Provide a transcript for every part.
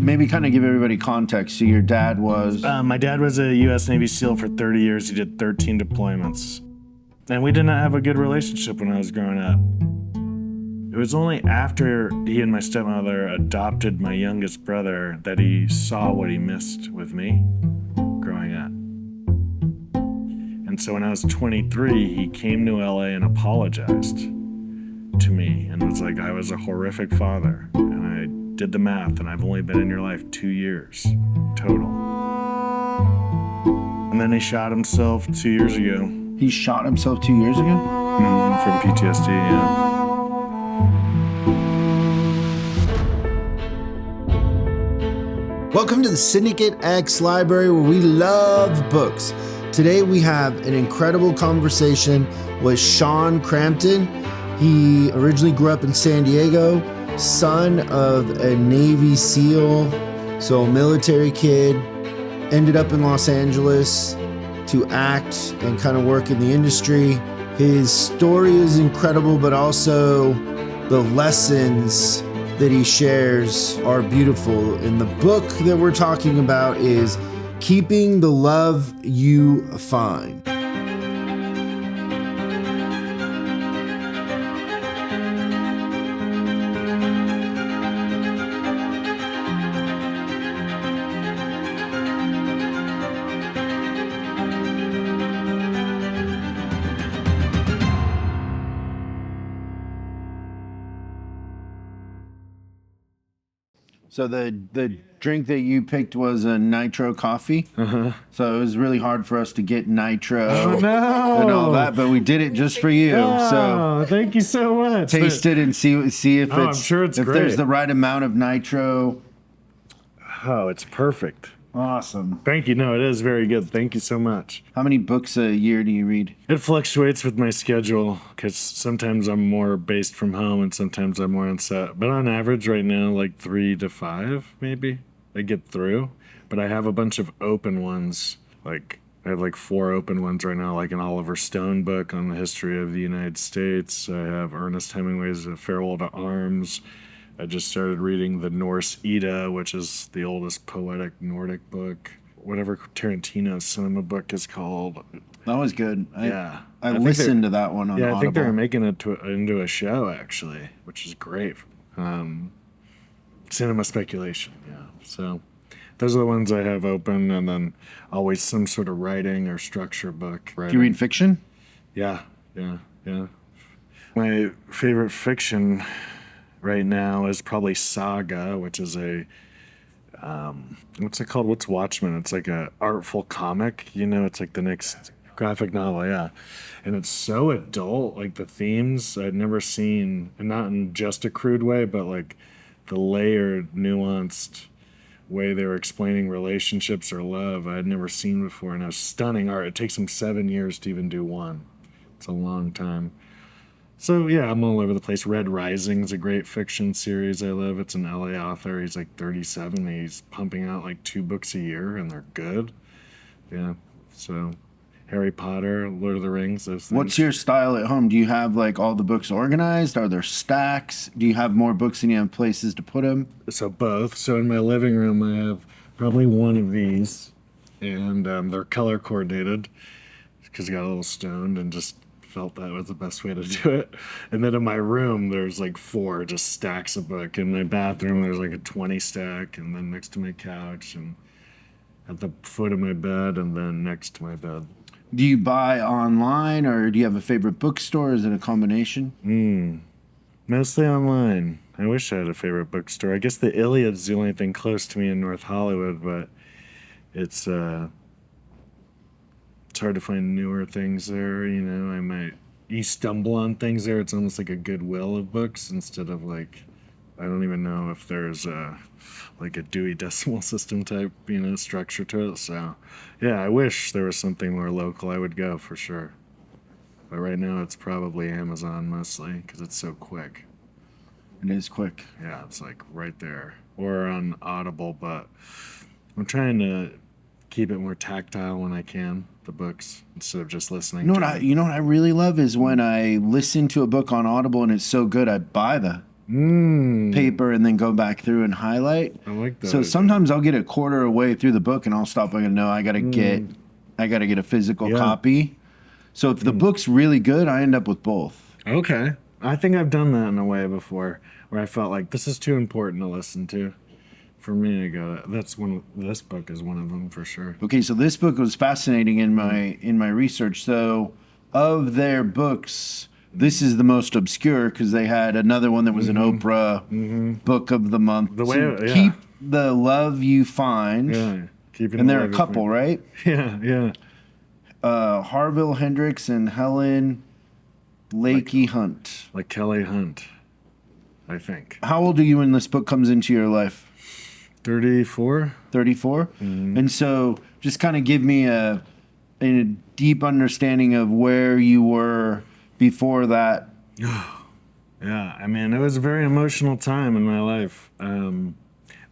maybe kind of give everybody context. So your dad was... My dad was a U.S. Navy SEAL for 30 years. He did 13 deployments. And we did not have a good relationship when I was growing up. It was only after he and my stepmother adopted my youngest brother that he saw what he missed with me growing up. And so when I was 23, he came to LA and apologized to me and was like, I was a horrific father. And I did the math, and I've only been in your life 2 years total. And then he shot himself 2 years ago. He shot himself 2 years ago? From PTSD, yeah. Welcome to the Syndicate X Library, where we love books. Today we have an incredible conversation with Sean Crampton. He originally grew up in San Diego, son of a Navy SEAL, so a military kid, ended up in Los Angeles to act and kind of work in the industry. His story is incredible, but also the lessons that he shares are beautiful. And the book that we're talking about is Keeping the Love You Find. So the drink that you picked was a nitro coffee. Uh-huh. So it was really hard for us to get nitro Oh, no. and all that, but we did it just for you. Oh, So thank you so much. taste it and see if Oh, I'm it's sure it's if great. there's the right amount of nitro. Oh, it's perfect. Awesome. Thank you. No, it is very good. Thank you so much. How many books a year do you read? It fluctuates with my schedule because sometimes I'm more based from home and sometimes I'm more on set. But on average right now, like 3 to 5, maybe I get through. But I have a bunch of open ones. Like I have like 4 open ones right now, like an Oliver Stone book on the history of the United States. I have Ernest Hemingway's A Farewell to Arms. I just started reading the Norse Edda, which is the oldest poetic Nordic book. Whatever Tarantino's cinema book is called. That was good. Yeah. I listened to that one on Audible. I think they're making it into a show, actually, which is great. Cinema speculation, yeah. So those are the ones I have open, and then always some sort of writing or structure book. Do you read fiction? Yeah. My favorite fiction right now is probably Saga, which is a what's it called? What's Watchmen? It's like a artful comic, it's like the next graphic novel, yeah. And it's so adult, like the themes I'd never seen, and not in just a crude way, but like the layered, nuanced way they were explaining relationships or love I'd never seen before, and it was stunning art. It takes them 7 years to even do one. It's a long time. So, yeah, I'm all over the place. Red Rising's a great fiction series I love. It's an LA author. He's like 37. He's pumping out like 2 books a year, and they're good. Yeah, so Harry Potter, Lord of the Rings, those things. What's your style at home? Do you have like all the books organized? Are there stacks? Do you have more books than you have places to put them? So both. So in my living room, I have probably one of these, and they're color coordinated because I got a little stoned and just felt that was the best way to do it. And then in my room, there's like 4 just stacks of book. In my bathroom, there's like a 20 stack, and then next to my couch, and at the foot of my bed, and then next to my bed. Do you buy online, or do you have a favorite bookstore? Is it a combination? Mostly online. I wish I had a favorite bookstore. I guess the Iliad's the only thing close to me in North Hollywood, but it's hard to find newer things there. You stumble on things there. It's almost like a Goodwill of books instead of like, I don't even know if there's like a Dewey Decimal System type, structure to it. So, yeah, I wish there was something more local. I would go for sure. But right now it's probably Amazon mostly because it's so quick. It is quick. Yeah, it's like right there. Or on Audible, but I'm trying to keep it more tactile when I can, the books, instead of just listening You know what I really love is when I listen to a book on Audible and it's so good, I buy the paper and then go back through and highlight. I like that. So sometimes I'll get a quarter away through the book and I'll stop and go, no, I gotta get a physical copy. So if the book's really good, I end up with both. Okay. I think I've done that in a way before, where I felt like this is too important to listen to for me to go. This book is one of them for sure. Okay, so this book was fascinating in my research. So of their books, this is the most obscure because they had another one that was an Oprah book of the month. Keep the love you find. Yeah. And they're a couple, right? Yeah, yeah. Harville Hendricks and Helen Lakey Hunt. Like Kelly Hunt, I think. How old are you when this book comes into your life? 34. 34? And so just kind of give me a deep understanding of where you were before that. Yeah, I mean, it was a very emotional time in my life.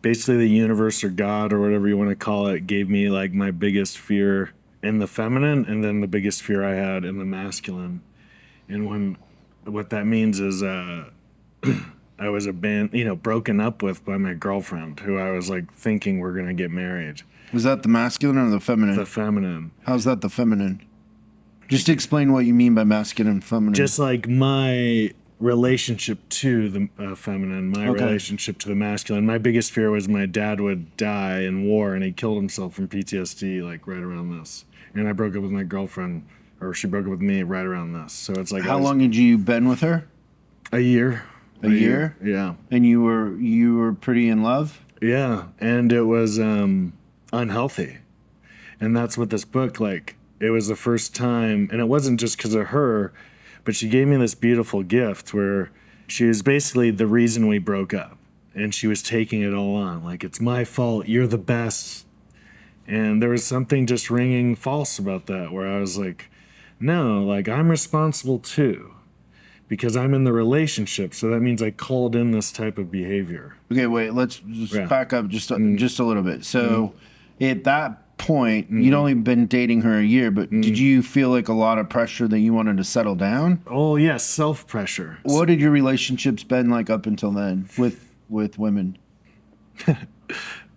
Basically, the universe or God or whatever you want to call it gave me like my biggest fear in the feminine and then the biggest fear I had in the masculine. And what that means is I was broken up with by my girlfriend who I was like thinking we're going to get married. Was that the masculine or the feminine? The feminine. How's that the feminine? Just explain what you mean by masculine and feminine. Just like my relationship to the feminine, my relationship to the masculine. My biggest fear was my dad would die in war and he killed himself from PTSD like right around this. And I broke up with my girlfriend, or she broke up with me right around this. So it's like how long had you been with her? A year. A year? Yeah. And you were pretty in love? Yeah, and it was unhealthy. And that's what this book, like, it was the first time, and it wasn't just because of her, but she gave me this beautiful gift where she was basically the reason we broke up. And she was taking it all on. Like, it's my fault, you're the best. And there was something just ringing false about that, where I was like, no, like, I'm responsible too. Because I'm in the relationship, so that means I called in this type of behavior. Okay, wait, let's just back up just a little bit. So at that point, you'd only been dating her a year, but did you feel like a lot of pressure that you wanted to settle down? Oh, yes, self-pressure. What had your relationships been like up until then with women?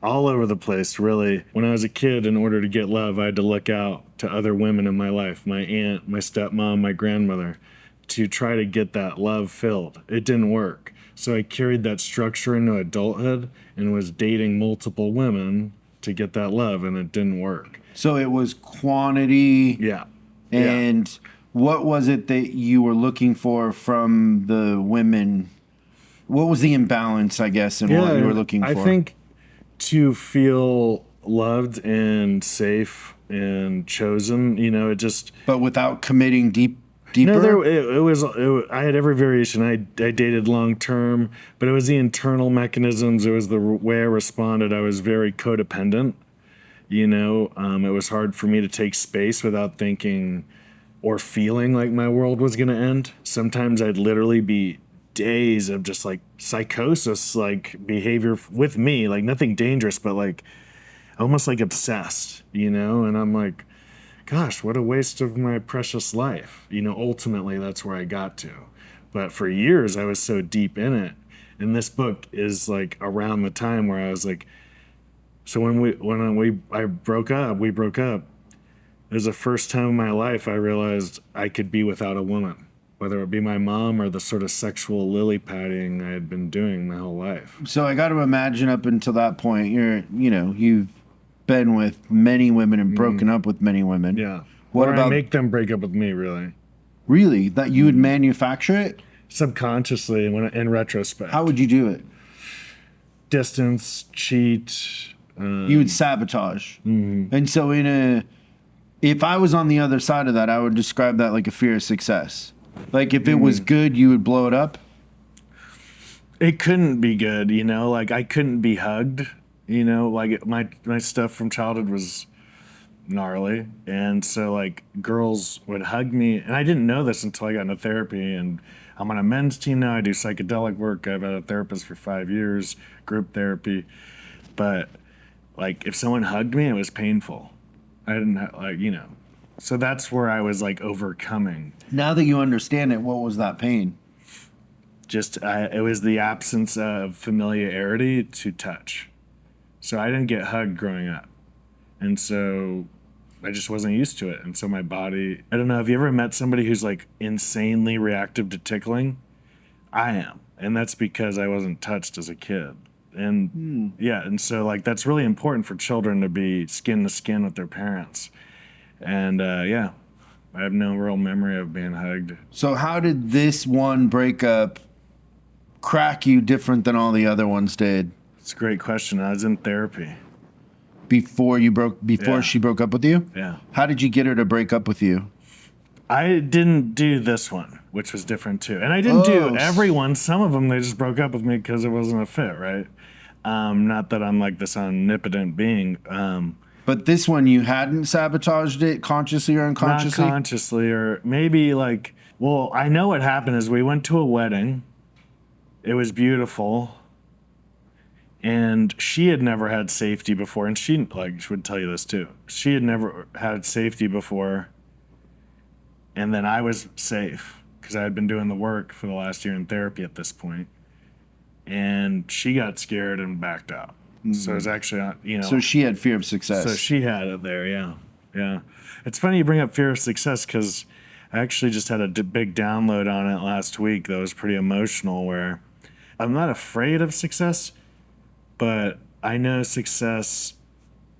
All over the place, really. When I was a kid, in order to get love, I had to look out to other women in my life, my aunt, my stepmom, my grandmother, to try to get that love filled. It didn't work. So I carried that structure into adulthood and was dating multiple women to get that love, and it didn't work. So it was quantity. Yeah. And what was it that you were looking for from the women? What was the imbalance, I guess, in what you were looking for? I think to feel loved and safe and chosen, it just... But without committing deeper? No, I had every variation. I dated long term, but it was the internal mechanisms. It was the way I responded. I was very codependent. It was hard for me to take space without thinking or feeling like my world was going to end. Sometimes I'd literally be days of just like psychosis, like behavior with me, like nothing dangerous, but like almost like obsessed, and I'm like, gosh, what a waste of my precious life. Ultimately that's where I got to. But for years I was so deep in it. And this book is like around the time where I was like, so when we broke up, it was the first time in my life I realized I could be without a woman, whether it be my mom or the sort of sexual lily padding I had been doing my whole life. So I got to imagine up until that point, you've been with many women and broken up with many women. Yeah. What about I make them break up with me, really? Really? That you would manufacture it? Subconsciously, in retrospect. How would you do it? Distance, cheat. You would sabotage. And so if I was on the other side of that, I would describe that like a fear of success. Like if it was good, you would blow it up? It couldn't be good, like I couldn't be hugged, like my stuff from childhood was gnarly. And so like girls would hug me, and I didn't know this until I got into therapy, and I'm on a men's team now. I do psychedelic work. I've had a therapist for 5 years, group therapy. But like if someone hugged me, it was painful. I didn't so that's where I was like overcoming. Now that you understand it, what was that pain? It was the absence of familiarity to touch. So I didn't get hugged growing up. And so I just wasn't used to it. And so my body, I don't know, have you ever met somebody who's like insanely reactive to tickling? I am. And that's because I wasn't touched as a kid. And yeah, and so like that's really important for children to be skin to skin with their parents. And yeah, I have no real memory of being hugged. So how did this one breakup crack you different than all the other ones did? It's a great question. I was in therapy. Before Yeah. she broke up with you? Yeah. How did you get her to break up with you? I didn't do this one, which was different too. And I didn't do every one. Some of them, they just broke up with me because it wasn't a fit, right? Not that I'm like this omnipotent being. But this one, you hadn't sabotaged it consciously or unconsciously? Not consciously, or maybe like, well, I know what happened is we went to a wedding. It was beautiful. And she had never had safety before. And she would tell you this too. She had never had safety before. And then I was safe because I had been doing the work for the last year in therapy at this point. And she got scared and backed out. So it was actually, So she had fear of success. So she had it there, yeah. Yeah. It's funny you bring up fear of success because I actually just had a big download on it last week that was pretty emotional where I'm not afraid of success, but I know success,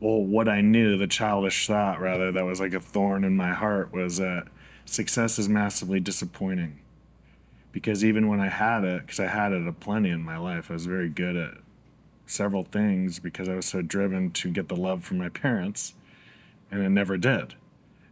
well, what I knew, the childish thought rather, that was like a thorn in my heart was that success is massively disappointing. Because even when I had it, because I had it aplenty in my life, I was very good at several things because I was so driven to get the love from my parents, and it never did.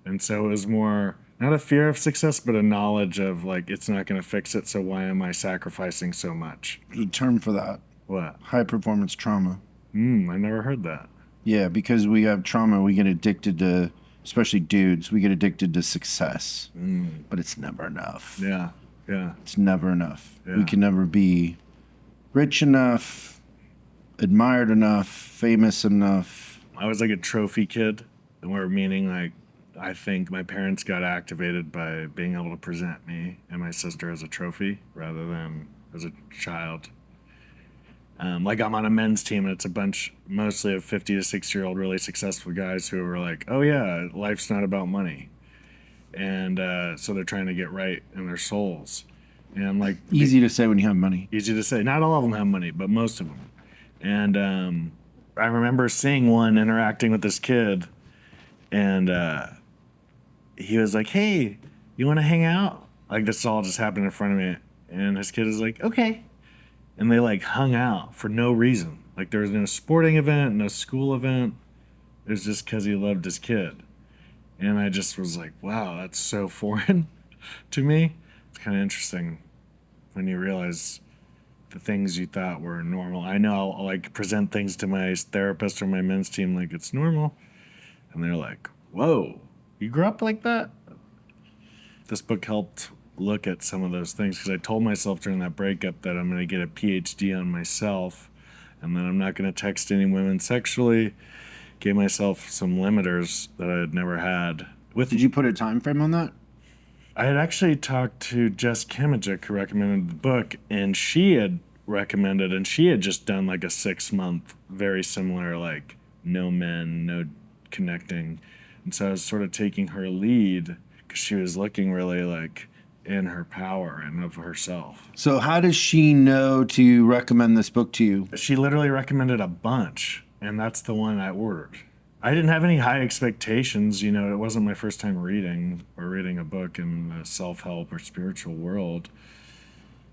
And so it was more, not a fear of success, but a knowledge of like, it's not going to fix it, so why am I sacrificing so much? There's a term for that. What? High performance trauma. I never heard that. Yeah, because we have trauma, we get addicted to, especially dudes, we get addicted to success. But it's never enough. Yeah, yeah. It's never enough. Yeah. We can never be rich enough, admired enough, famous enough. I was like a trophy kid, where meaning like I think my parents got activated by being able to present me and my sister as a trophy rather than as a child. Like I'm on a men's team and it's a bunch mostly of 50 to 60-year-old really successful guys who were like, oh yeah, life's not about money. And so they're trying to get right in their souls. And I'm like... Easy to say when you have money. Easy to say. Not all of them have money, but most of them. And I remember seeing one interacting with this kid and he was like, hey, you want to hang out? Like this all just happened in front of me. And his kid was like, okay. And they like hung out for no reason. Like there was no sporting event, no school event. It was just because he loved his kid. And I just was like, wow, that's so foreign to me. It's kind of interesting when you realize the things you thought were normal. I know I'll like present things to my therapist or my men's team like it's normal. And they're like, whoa, you grew up like that? This book helped look at some of those things because I told myself during that breakup that I'm going to get a PhD on myself and that I'm not going to text any women sexually. Gave myself some limiters that I had never had. Did you put a time frame on that? I had actually talked to Jess Kimijic, who recommended the book, and she had recommended, and she had just done like a 6-month, very similar, like no men, no connecting. And so I was sort of taking her lead because she was looking really like in her power and of herself. So how does she know to recommend this book to you? She literally recommended a bunch, and that's the one I ordered. I didn't have any high expectations, it wasn't my first time reading a book in the self-help or spiritual world.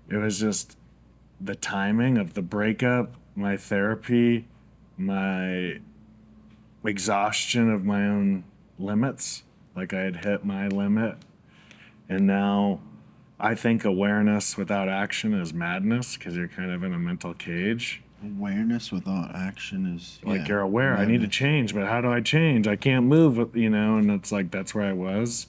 It was just the timing of the breakup, my therapy, my exhaustion of my own limits, like I had hit my limit. And now I think awareness without action is madness because you're kind of in a mental cage. Awareness without action is... Like you're aware, I need to change, but how do I change? I can't move, and it's like that's where I was.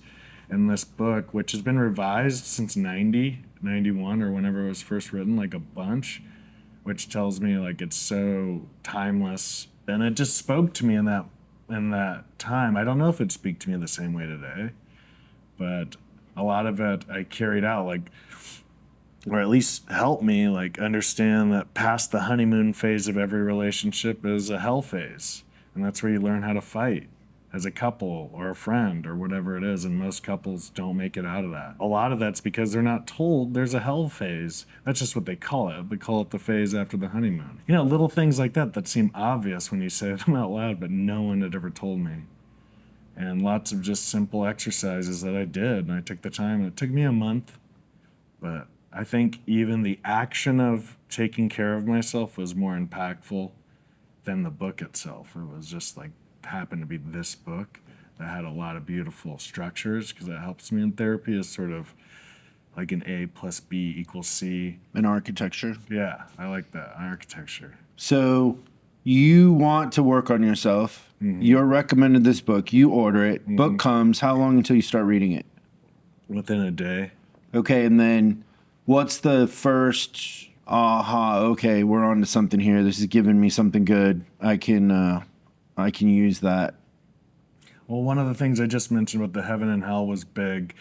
And this book, which has been revised since 90, 91, or whenever it was first written, like a bunch, which tells me like it's so timeless. And it just spoke to me in that time. I don't know if it'd speak to me the same way today, but a lot of it I carried out. Like or at least help me like understand that past the honeymoon phase of every relationship is a hell phase. And that's where you learn how to fight as a couple or a friend or whatever it is. And most couples don't make it out of that. A lot of that's because they're not told there's a hell phase. That's just what they call it. They call it the phase after the honeymoon. You know, little things like that that seem obvious when you say them out loud, but no one had ever told me. And lots of just simple exercises that I did. And I took the time. And it took me a month. But I think even the action of taking care of myself was more impactful than the book itself. It was just like, happened to be this book that had a lot of beautiful structures, because it helps me in therapy is sort of like an A plus B equals C. In architecture. Yeah, I like that, architecture. So you want to work on yourself. You're recommended this book. You order it. Book comes. How long until you start reading it? Within a day. Okay, and then what's the first aha? Okay, we're on to something here. This is giving me something good. I can use that. Well, one of the things I just mentioned with the heaven and hell was big,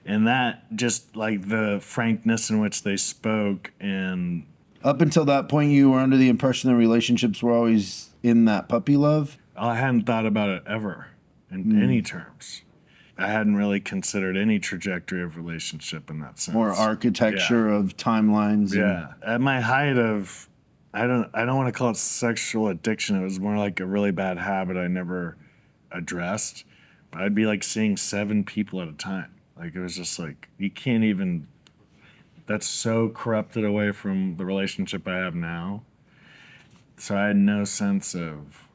and that just like the frankness in which they spoke. And Up until that point, you were under the impression that relationships were always in that puppy love. I hadn't thought about it ever in any terms. I hadn't really considered any trajectory of relationship in that sense. Or architecture of timelines. Yeah. At my height of, I don't want to call it sexual addiction. It was more like a really bad habit I never addressed. But I'd be like seeing 7 people at a time. Like it was just like, you can't even, that's so corrupted away from the relationship I have now. So I had no sense of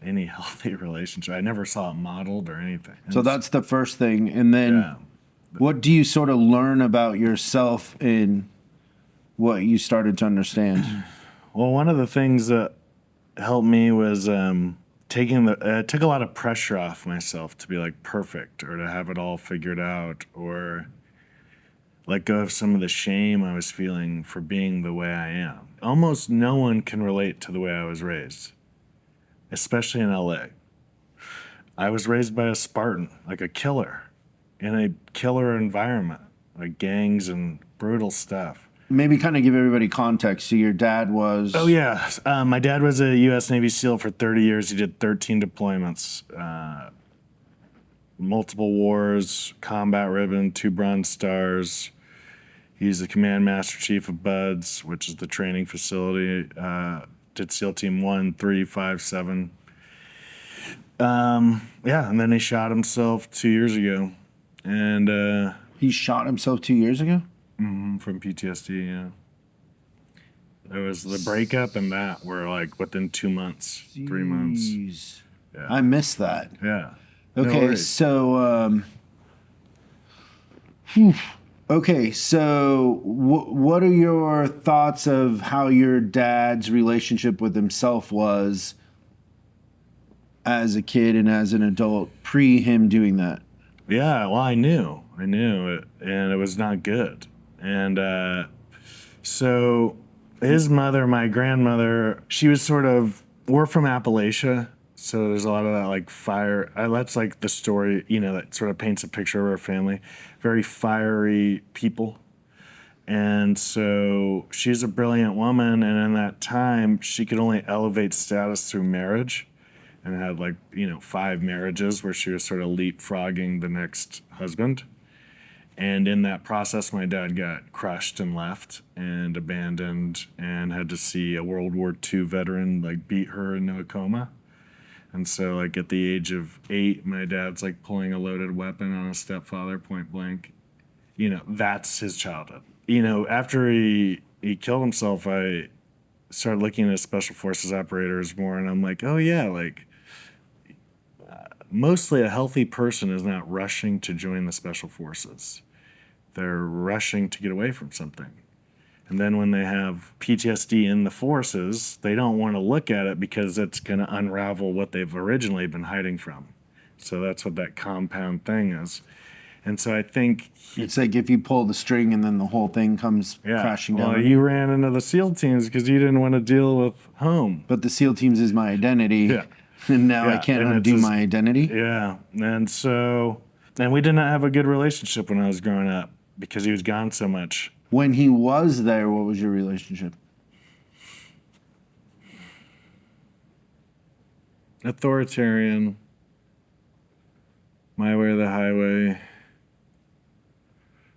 any healthy relationship. I never saw it modeled or anything. So that's the first thing. And then what do you sort of learn about yourself in what you started to understand? Well, one of the things that helped me was it took a lot of pressure off myself to be like perfect or to have it all figured out, or let go of some of the shame I was feeling for being the way I am. Almost no one can relate to the way I was raised, especially in LA. I was raised by a Spartan, like a killer, in a killer environment, like gangs and brutal stuff. Maybe kind of give everybody context. So your dad was... Oh, yeah. My dad was a U.S. Navy SEAL for 30 years. He did 13 deployments, multiple wars, combat ribbon, 2 Bronze Stars. He's the Command Master Chief of BUDS, which is the training facility. Did SEAL Team 1, 3, 5, 7. And then he shot himself 2 years ago. And He shot himself 2 years ago? from PTSD, yeah. There was the breakup and that were like within 2 months, 3 months. Jeez. Yeah. I missed that. Yeah. No Okay, worries. so what are your thoughts of how your dad's relationship with himself was as a kid and as an adult pre him doing that? Yeah, well, I knew it, and it was not good. And so his mother, my grandmother, she was we're from Appalachia, so there's a lot of that like fire. That's like the story, that sort of paints a picture of our family. Very fiery people. And so she's a brilliant woman, and in that time, she could only elevate status through marriage, and had 5 marriages where she was sort of leapfrogging the next husband. And in that process, my dad got crushed and left and abandoned, and had to see a World War II veteran beat her into a coma. And so at the age of 8, my dad's pulling a loaded weapon on a stepfather point blank. That's his childhood. After he killed himself, I started looking at special forces operators more, and I'm like, oh yeah, mostly a healthy person is not rushing to join the special forces. They're rushing to get away from something. And then when they have PTSD in the forces, they don't want to look at it because it's going to unravel what they've originally been hiding from. So that's what that compound thing is. And so I think... It's like if you pull the string and then the whole thing comes crashing down. Well, you ran into the SEAL teams because you didn't want to deal with home. But the SEAL teams is my identity. Yeah. And now I can't undo my identity. Yeah. And we did not have a good relationship when I was growing up. because he was gone so much. When he was there, what was your relationship? Authoritarian, my way or the highway.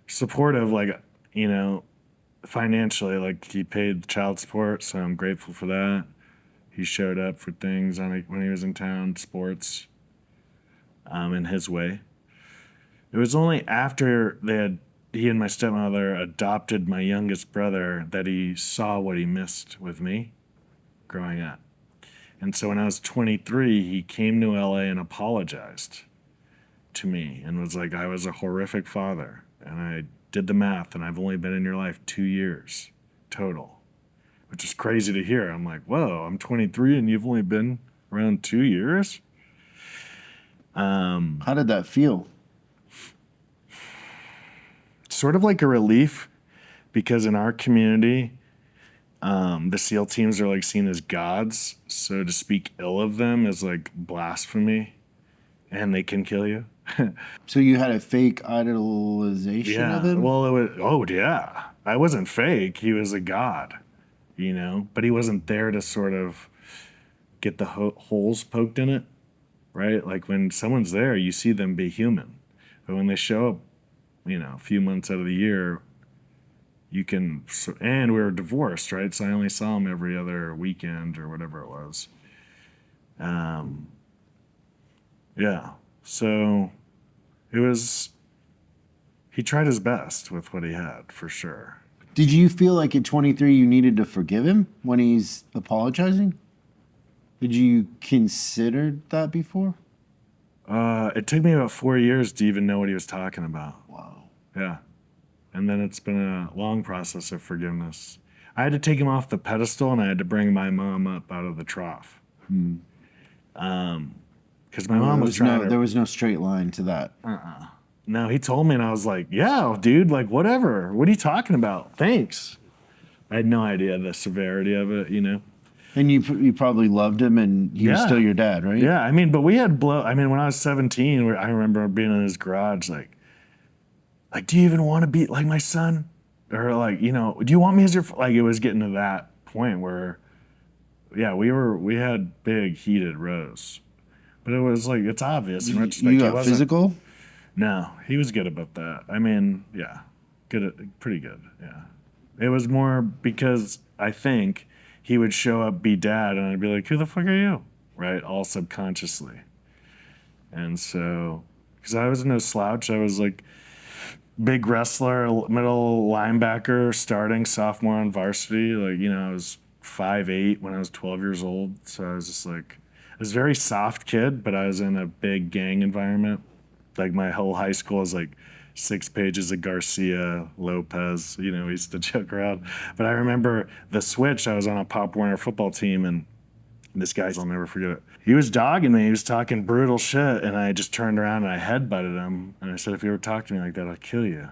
Supportive, like, you know, financially, like he paid child support, so I'm grateful for that. He showed up for things when he was in town, sports, in his way. It was only after he and my stepmother adopted my youngest brother that he saw what he missed with me growing up. And so when I was 23, he came to LA and apologized to me and was like, I was a horrific father. And I did the math, and I've only been in your life 2 years total, which is crazy to hear. I'm like, whoa, I'm 23 and you've only been around 2 years? How did that feel? Sort of like a relief, because in our community, the SEAL teams are like seen as gods. So to speak ill of them is like blasphemy, and they can kill you. So you had a fake idolization of him? Well, yeah. I wasn't fake. He was a god, you know, but he wasn't there to sort of get the holes poked in it, right? Like when someone's there, you see them be human. But when they show up, you know, a few months out of the year, you can, and we were divorced, right? So I only saw him every other weekend or whatever it was. Yeah. So he tried his best with what he had, for sure. Did you feel like at 23 you needed to forgive him when he's apologizing? Did you consider that before? It took me about 4 years to even know what he was talking about. Wow. Yeah. And then it's been a long process of forgiveness. I had to take him off the pedestal, and I had to bring my mom up out of the trough. Because my mom was trying to... There was no straight line to that. No, he told me, and I was like, yeah, dude, like, whatever. What are you talking about? Thanks. I had no idea the severity of it, you know? And you probably loved him, and he was still your dad, right? Yeah, I mean, but we had when I was 17, I remember being in his garage, like, do you even want to be like my son? Or like, you know, do you want me as your... Like, it was getting to that point where, yeah, we had big, heated rows. But it was like, it's obvious in retrospect. You got physical? No, he was good about that. I mean, yeah, pretty good, yeah. It was more because I think he would show up, be dad, and I'd be like, who the fuck are you? Right, all subconsciously. And so, because I was no slouch, I was like big wrestler, middle linebacker, starting sophomore on varsity. Like, you know, I was 5'8" when I was 12 years old. So I was just like, I was a very soft kid, but I was in a big gang environment. Like my whole high school is like 6 pages of Garcia, Lopez, you know, we used to joke around. But I remember the switch, I was on a Pop Warner football team, and this guy, I'll never forget it. He was dogging me, he was talking brutal shit, and I just turned around and I headbutted him, and I said, if you ever talk to me like that, I'll kill you.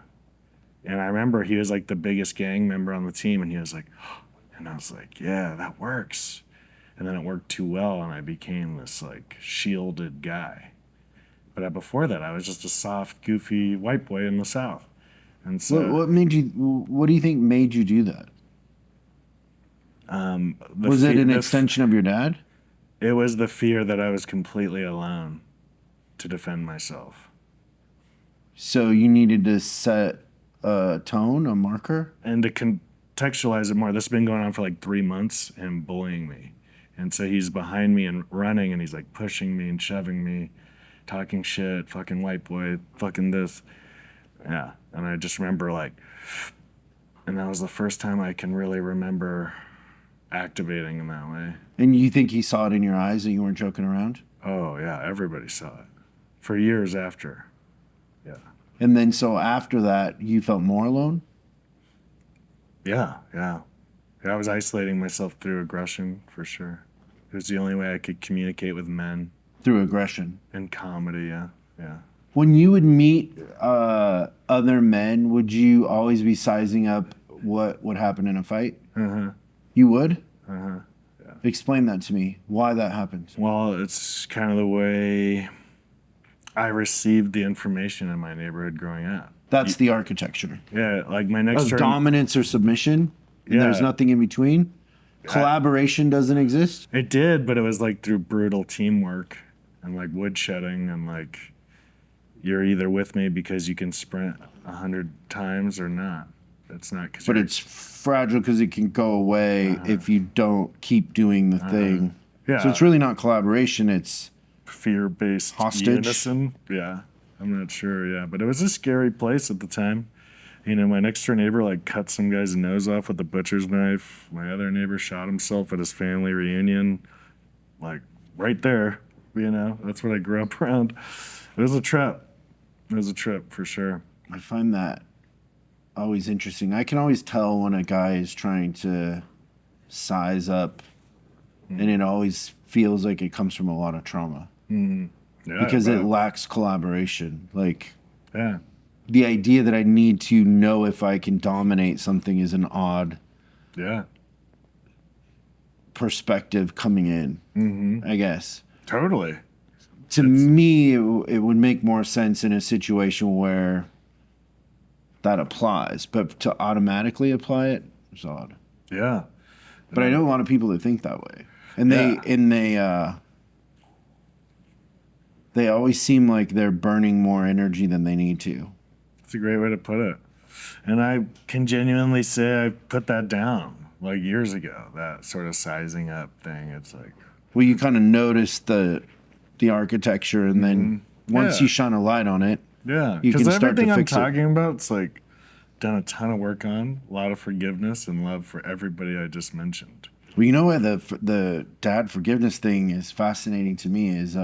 And I remember he was like the biggest gang member on the team, and he was like, oh. And I was like, yeah, that works. And then it worked too well, and I became this like shielded guy. But before that, I was just a soft, goofy white boy in the South. And so, what do you think made you do that? Was it an extension of your dad? It was the fear that I was completely alone to defend myself. So you needed to set a tone, a marker? And to contextualize it more, this has been going on for like 3 months, him bullying me. And so he's behind me and running, and he's like pushing me and shoving me, talking shit, fucking white boy, fucking this. Yeah. And I just remember like, and that was the first time I can really remember activating in that way. And you think he saw it in your eyes and you weren't joking around? Oh, yeah. Everybody saw it for years after. Yeah. And then so after that, you felt more alone? Yeah. I was isolating myself through aggression, for sure. It was the only way I could communicate with men. Through aggression? And comedy, yeah. When you would meet other men, would you always be sizing up what would happen in a fight? Uh-huh. You would? Uh-huh. Yeah. Explain that to me, why that happened. Well, it's kind of the way I received the information in my neighborhood growing up. That's the architecture Yeah, like my next of turn. dominance or submission. And there's Yeah. nothing in between. Collaboration doesn't exist. It did, but it was like through brutal teamwork and like woodshedding and like you're either with me because you can sprint 100 times or not. It's not because. But it's fragile because it can go away if you don't keep doing the thing. Yeah. So it's really not collaboration. It's fear-based hostage. unison. Yeah, I'm not sure. Yeah, but it was a scary place at the time. You know, my next door neighbor like cut some guy's nose off with a butcher's knife. My other neighbor shot himself at his family reunion, like right there. You know, that's what I grew up around. It was a trip. It was a trip for sure. I find that always interesting. I can always tell when a guy is trying to size up, and it always feels like it comes from a lot of trauma Yeah, because it but- lacks collaboration. Like yeah, the idea that I need to know if I can dominate something is an odd yeah, perspective coming in, I guess. totally. To me, it would make more sense in a situation where that applies, but to automatically apply it is odd. Yeah, But I know a lot of people that think that way, and they always seem like they're burning more energy than they need to. it's a great way to put it. And I can genuinely say I put that down like years ago. That sort of sizing up thing. It's like, Well, you kind of notice the architecture, and then once Yeah. you shine a light on it, yeah, You can because start to everything I'm fix it. talking about, it's like done a ton of work on, a lot of forgiveness and love for everybody I just mentioned. well, you know what the dad forgiveness thing is fascinating to me is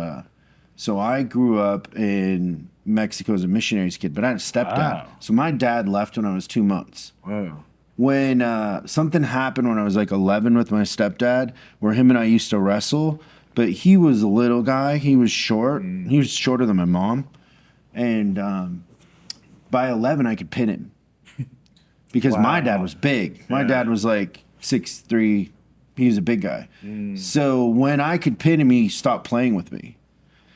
so I grew up in Mexico as a missionary's kid, but I had a stepdad. Wow. So my dad left when I was 2 months. Whoa. When something happened when I was like 11 with my stepdad, where him and I used to wrestle, but he was a little guy. He was short. He was shorter than my mom. And by 11, I could pin him because my Wow. dad was big. My Yeah. dad was like 6'3". He was a big guy. So when I could pin him, he stopped playing with me.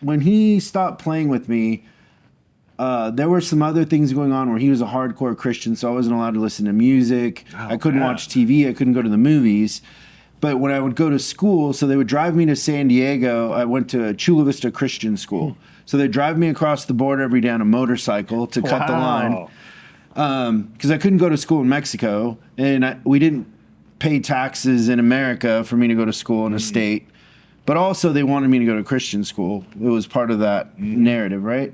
When he stopped playing with me, there were some other things going on where he was a hardcore Christian, so I wasn't allowed to listen to music. I couldn't man. watch TV. I couldn't go to the movies. But when I would go to school, so they would drive me to San Diego. I went to Chula Vista Christian School. So they'd drive me across the border every day on a motorcycle to cut the line. Because I couldn't go to school in Mexico, and we didn't pay taxes in America for me to go to school in a state. But also, they wanted me to go to Christian school. It was part of that narrative, right?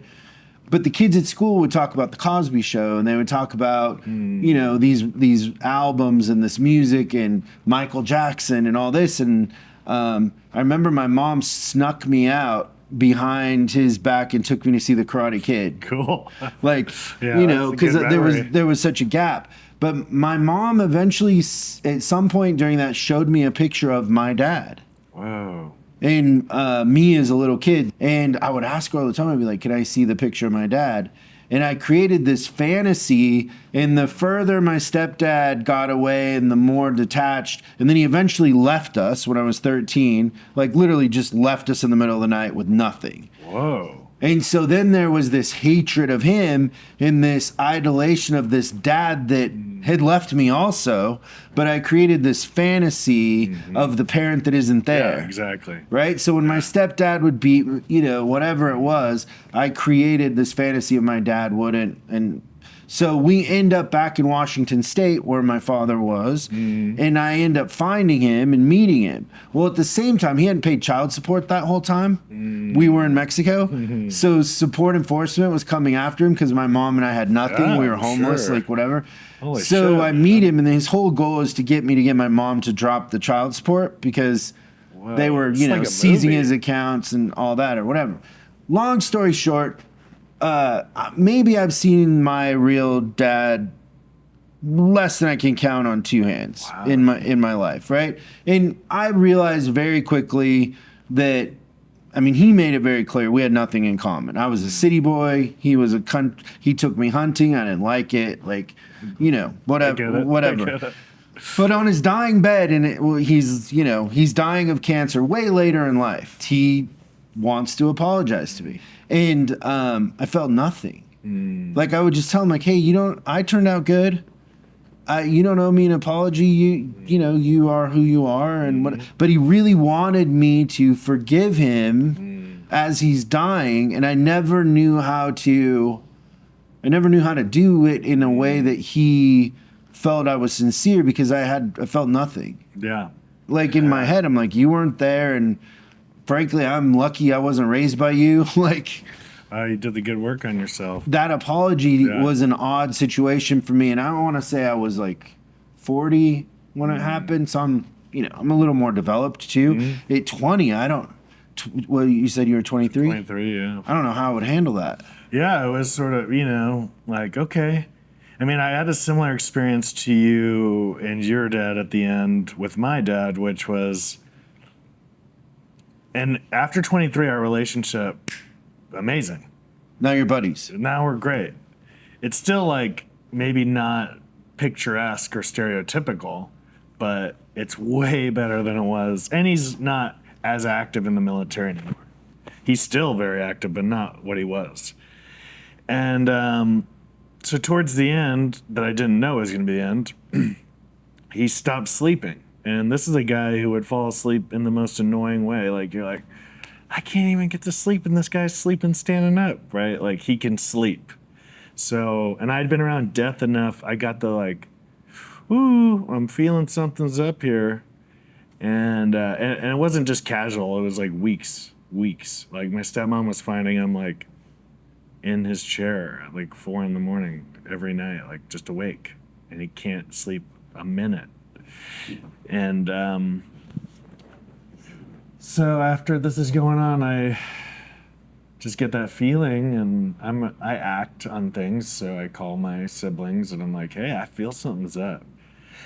But the kids at school would talk about the Cosby Show, and they would talk about, you know, these albums and this music and Michael Jackson and all this. And I remember my mom snuck me out behind his back and took me to see the Karate Kid. Cool. Like, Yeah, you know, that's a because good there memory. was such a gap. But my mom eventually, at some point during that, showed me a picture of my dad Whoa. and me as a little kid. And I would ask her all the time, I'd be like, can I see the picture of my dad? And I created this fantasy, and the further my stepdad got away and the more detached, and then he eventually left us when I was 13, like literally just left us in the middle of the night with nothing. Whoa. And so then there was this hatred of him and this idolation of this dad that had left me also, but I created this fantasy of the parent that isn't there. Yeah, exactly. Right? So when my stepdad would beat, you know, whatever it was, I created this fantasy of my dad wouldn't. And so we end up back in Washington State where my father was, and I end up finding him and meeting him. Well, at the same time, he hadn't paid child support that whole time. We were in Mexico. So support enforcement was coming after him because my mom and I had nothing. Yeah, we were homeless, sure. like whatever. Holy So shit, I meet him, and his whole goal is to get my mom to drop the child support because they were, It's you know, like a seizing movie. his accounts and all that or whatever. Long story short, maybe I've seen my real dad less than I can count on two hands in my life, right? And I realized very quickly that, I mean, he made it very clear we had nothing in common. I was a city boy. He was he took me hunting. I didn't like it. Like, you know, I get it. whatever. I get it. But on his dying bed, he's dying of cancer way later in life. He wants to apologize to me, and I felt nothing. Like, I would just tell him, like, hey, I turned out good. You don't owe me an apology. You know, you are who you are. But he really wanted me to forgive him as he's dying. And I never knew how to do it in a way that he felt I was sincere, because I felt nothing. Yeah. Like, in my head, I'm like, you weren't there. And frankly, I'm lucky I wasn't raised by you. Like, You did the good work on yourself. that apology was an odd situation for me. And I don't want to say I was like 40 when it happened. So I'm a little more developed too. At 20, well, you said you were 23? 23, yeah. I don't know how I would handle that. Yeah, it was sort of, like, okay. I mean, I had a similar experience to you and your dad at the end with my dad, which was, and after 23, our relationship, amazing. Now you're buddies. Now we're great. It's still like maybe not picturesque or stereotypical, but it's way better than it was. And he's not as active in the military anymore. He's still very active, but not what he was. And so towards the end, that I didn't know was going to be the end, he stopped sleeping. And this is a guy who would fall asleep in the most annoying way. Like, you're like, I can't even get to sleep, and this guy's sleeping standing up, right? Like, he can sleep. So, and I'd been around death enough, I got the like, ooh, I'm feeling something's up here. And it wasn't just casual, it was like weeks. Like, my stepmom was finding him like in his chair at like 4 a.m. every night, like just awake, and he can't sleep a minute. And so after this is going on, I just get that feeling, and I act on things. So I call my siblings, and I'm like, hey, I feel something's up.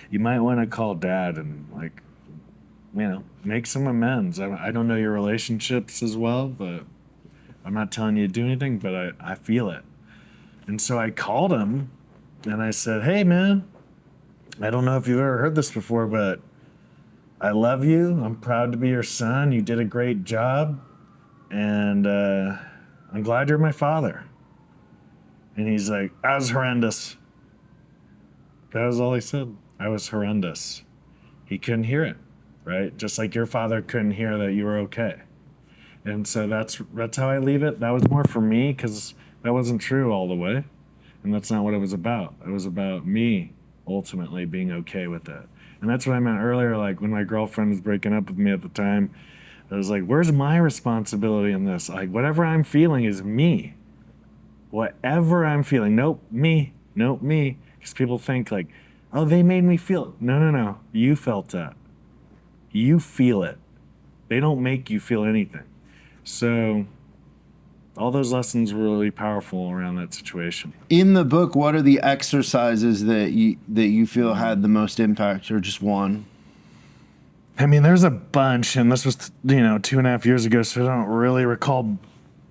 You might want to call Dad and, like, make some amends. I don't know your relationships as well, but I'm not telling you to do anything, but I feel it. And so I called him, and I said, hey, man, I don't know if you've ever heard this before, but I love you. I'm proud to be your son. You did a great job. And I'm glad you're my father. And he's like, I was horrendous. That was all he said. I was horrendous. He couldn't hear it, right? Just like your father couldn't hear that you were okay. And so that's how I leave it. That was more for me, because that wasn't true all the way. And that's not what it was about. It was about me ultimately being okay with it. And that's what I meant earlier, like when my girlfriend was breaking up with me at the time, I was like, where's my responsibility in this? Like, whatever I'm feeling is me. Whatever I'm feeling, nope, me. Because people think like, oh, they made me feel it. No. You felt that. You feel it. They don't make you feel anything. So all those lessons were really powerful around that situation. In the book, what are the exercises that you feel had the most impact, or just one? I mean, there's a bunch, and this was, 2.5 years ago, so I don't really recall.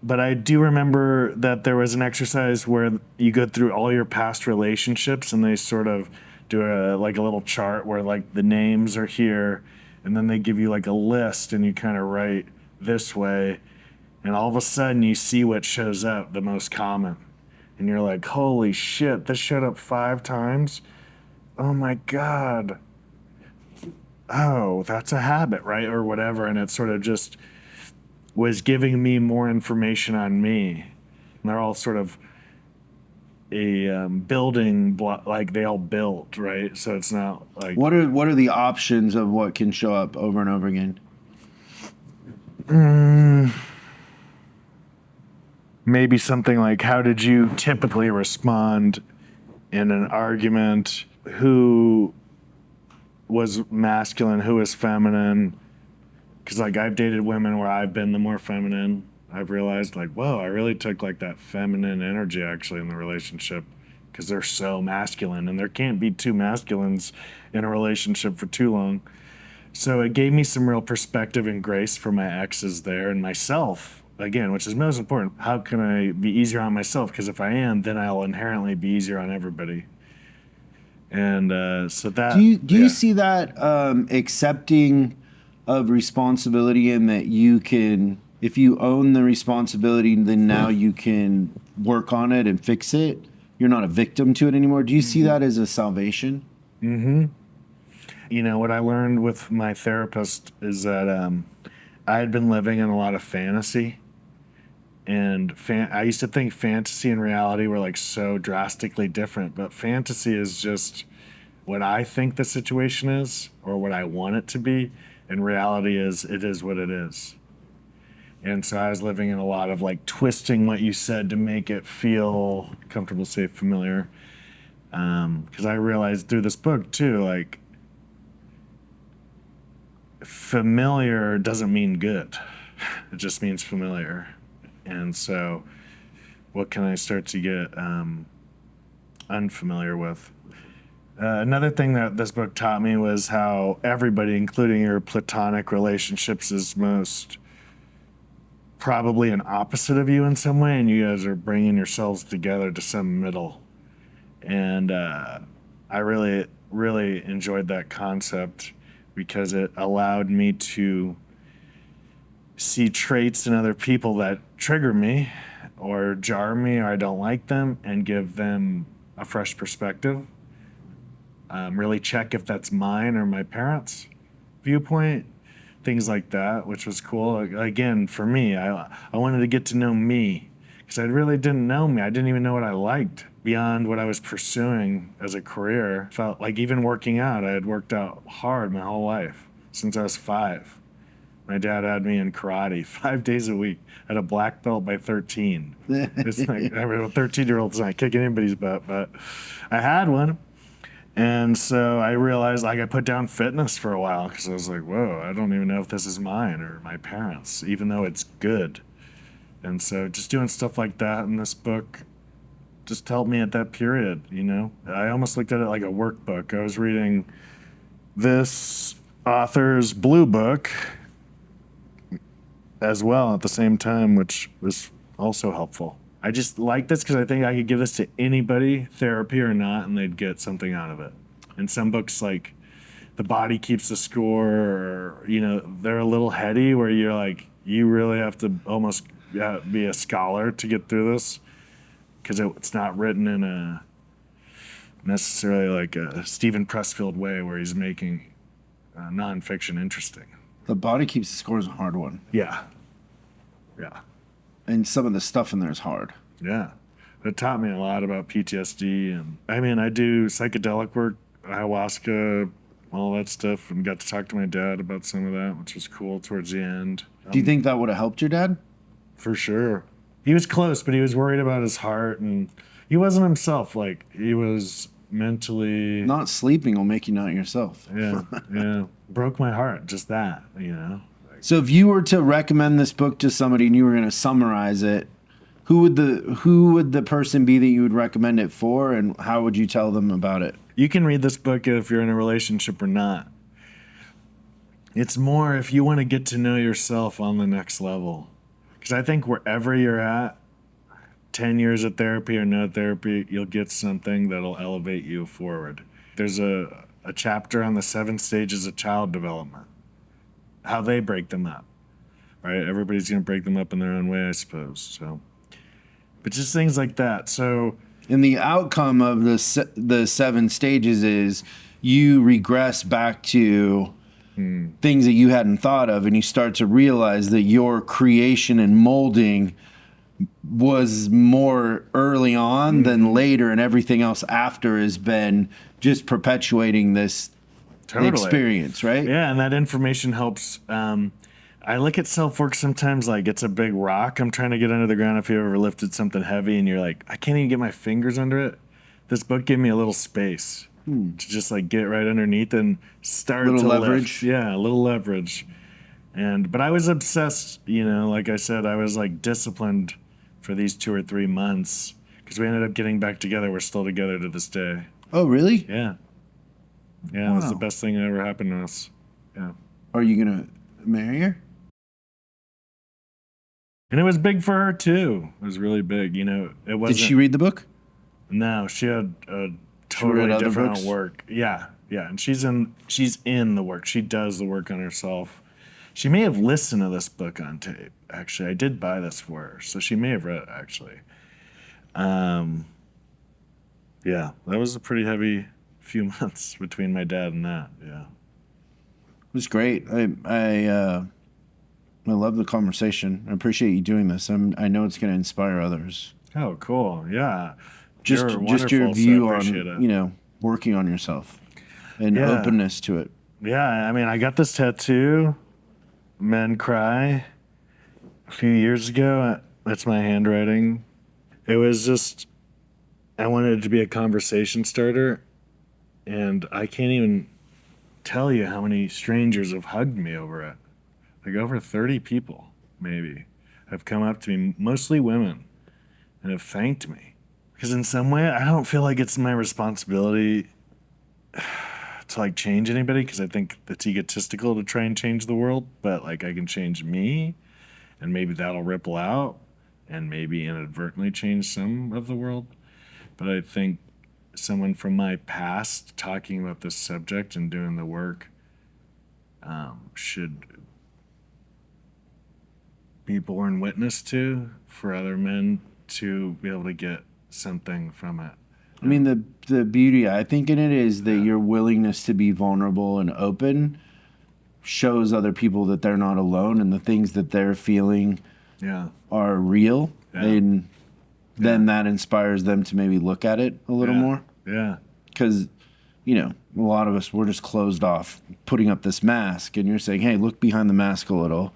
But I do remember that there was an exercise where you go through all your past relationships, and they sort of do a little chart where like the names are here, and then they give you like a list, and you kind of write this way. And all of a sudden, you see what shows up the most common. And you're like, holy shit, this showed up 5 times? Oh my God. Oh, that's a habit, right? Or whatever. And it sort of just was giving me more information on me. And they're all sort of a building block, like they all build, right? So it's not like... What are the options of what can show up over and over again? Maybe something like, how did you typically respond in an argument? Who was masculine? Who was feminine? Because like I've dated women where I've been the more feminine. I've realized like, whoa, I really took like that feminine energy actually in the relationship, because they're so masculine, and there can't be 2 masculines in a relationship for too long. So it gave me some real perspective and grace for my exes there, and myself. Again, which is most important. How can I be easier on myself? Because if I am, then I'll inherently be easier on everybody. And so that... Do you see that accepting of responsibility, in that you can, if you own the responsibility, then now you can work on it and fix it. You're not a victim to it anymore. Do you see that as a salvation? You know, what I learned with my therapist is that I had been living in a lot of fantasy. And I used to think fantasy and reality were like so drastically different. But fantasy is just what I think the situation is or what I want it to be. And reality is, it is what it is. And so I was living in a lot of like twisting what you said to make it feel comfortable, safe, familiar. Because I realized through this book too, like familiar doesn't mean good. It just means familiar. And so what can I start to get unfamiliar with? Another thing that this book taught me was how everybody, including your platonic relationships, is most probably an opposite of you in some way, and you guys are bringing yourselves together to some middle. And I really, really enjoyed that concept because it allowed me to see traits in other people that trigger me or jar me or I don't like them and give them a fresh perspective. Really check if that's mine or my parents' viewpoint. Things like that, which was cool. Again, for me, I wanted to get to know me because I really didn't know me. I didn't even know what I liked beyond what I was pursuing as a career. Felt like even working out, I had worked out hard my whole life since I was 5. My dad had me in karate 5 days a week. I had a black belt by 13. It's like, I mean, a 13-year-old's not kicking anybody's butt, but I had one. And so I realized I got put down fitness for a while because I was like, whoa, I don't even know if this is mine or my parents, even though it's good. And so just doing stuff like that in this book just helped me at that period, you know? I almost looked at it like a workbook. I was reading this author's blue book as well at the same time, which was also helpful. I just like this because I think I could give this to anybody, therapy or not, and they'd get something out of it. And some books like The Body Keeps the Score, or, you know, they're a little heady where you're like, you really have to almost be a scholar to get through this because it's not written in a necessarily like a Stephen Pressfield way where he's making nonfiction interesting. The Body Keeps the Score is a hard one. Yeah. And some of the stuff in there is hard. Yeah. It taught me a lot about PTSD. And I mean, I do psychedelic work, ayahuasca, all that stuff, and got to talk to my dad about some of that, which was cool towards the end. Do you think that would have helped your dad? For sure. He was close, but he was worried about his heart, and he wasn't himself. Like, he was mentally... Not sleeping will make you not yourself. Yeah. Broke my heart, just that, you know? So if you were to recommend this book to somebody and you were going to summarize it, who would the person be that you would recommend it for, and how would you tell them about it? You can read this book if you're in a relationship or not. It's more if you want to get to know yourself on the next level. Because I think wherever you're at, 10 years of therapy or no therapy, you'll get something that'll elevate you forward. There's a chapter on the 7 stages of child development, how they break them up, right? Everybody's going to break them up in their own way, I suppose. So, but just things like that. So, and the outcome of the 7 stages is you regress back to things that you hadn't thought of, and you start to realize that your creation and molding was more early on than later, and everything else after has been just perpetuating this experience, right? Yeah, and that information helps. I look at self-work sometimes like it's a big rock I'm trying to get under the ground. If you ever lifted something heavy and you're like, I can't even get my fingers under it. This book gave me a little space to just like get right underneath and start to leverage. lift. Yeah, a little leverage. But I was obsessed, you know, like I said, I was like disciplined for these 2 or 3 months because we ended up getting back together. We're still together to this day. Oh, really? Yeah. Yeah, It was the best thing that ever happened to us. Yeah. Are you going to marry her? And it was big for her too. It was really big. You know, it wasn't. Did she read the book? No, she had a totally different work. Yeah. And she's in the work. She does the work on herself. She may have listened to this book on tape. Actually, I did buy this for her, so she may have read it actually. Yeah, that was a pretty heavy few months between my dad and that. Yeah. It was great. I love the conversation. I appreciate you doing this. I know it's going to inspire others. Oh, cool. Yeah. Just You're just your wonderful, so I view appreciate on, it. working on yourself and Yeah. openness to it. Yeah, I mean, I got this tattoo, Men Cry, a few years ago. That's my handwriting. It was just, I wanted it to be a conversation starter, and I can't even tell you how many strangers have hugged me over it. Like over 30 people, maybe, have come up to me, mostly women, and have thanked me. Because in some way, I don't feel like it's my responsibility to like change anybody, because I think it's egotistical to try and change the world, but like I can change me, and maybe that'll ripple out and maybe inadvertently change some of the world. But I think someone from my past talking about this subject and doing the work should be borne witness to for other men to be able to get something from it. I mean, the beauty, I think, in it is that your willingness to be vulnerable and open shows other people that they're not alone and the things that they're feeling Yeah. are real. Yeah. And then that inspires them to maybe look at it a little Yeah. more. Yeah. Because, a lot of us, we're just closed off putting up this mask. And you're saying, hey, look behind the mask a little.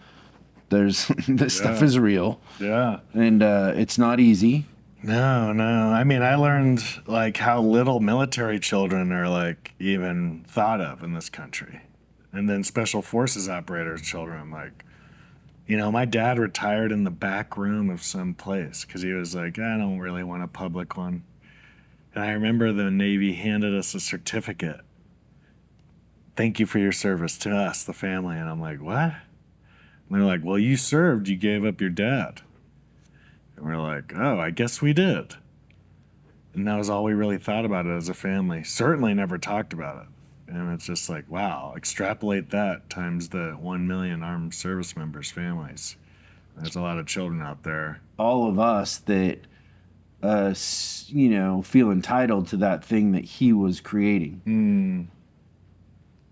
There's this stuff is real. Yeah. And it's not easy. No. I mean, I learned like how little military children are like even thought of in this country. And then special forces operators children, like, my dad retired in the back room of some place because he was like, I don't really want a public one. And I remember the Navy handed us a certificate. Thank you for your service to us, the family. And I'm like, what? And they're like, well, you served, you gave up your dad. And we're like, oh, I guess we did. And that was all we really thought about it as a family. Certainly never talked about it. And it's just like, wow, extrapolate that times the 1 million armed service members' families. There's a lot of children out there. All of us that, feel entitled to that thing that he was creating.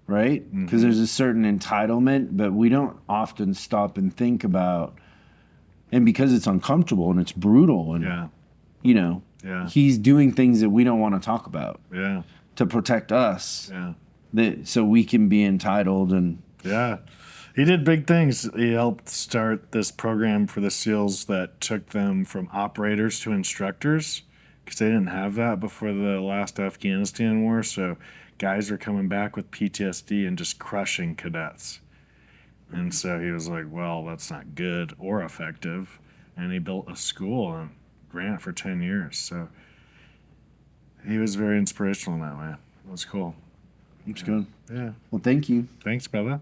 Right? Because there's a certain entitlement, but we don't often stop and think about, and because it's uncomfortable and it's brutal and, he's doing things that we don't want to talk about to protect us. Yeah. So we can be entitled and he did big things. He helped start this program for the SEALs that took them from operators to instructors, because they didn't have that before the last Afghanistan war. So guys were coming back with PTSD and just crushing cadets. And so he was like, well, that's not good or effective. And he built a school and ran it for 10 years. So he was very inspirational in that way. It was cool. it's good. Yeah. Well, thank you. Thanks, brother.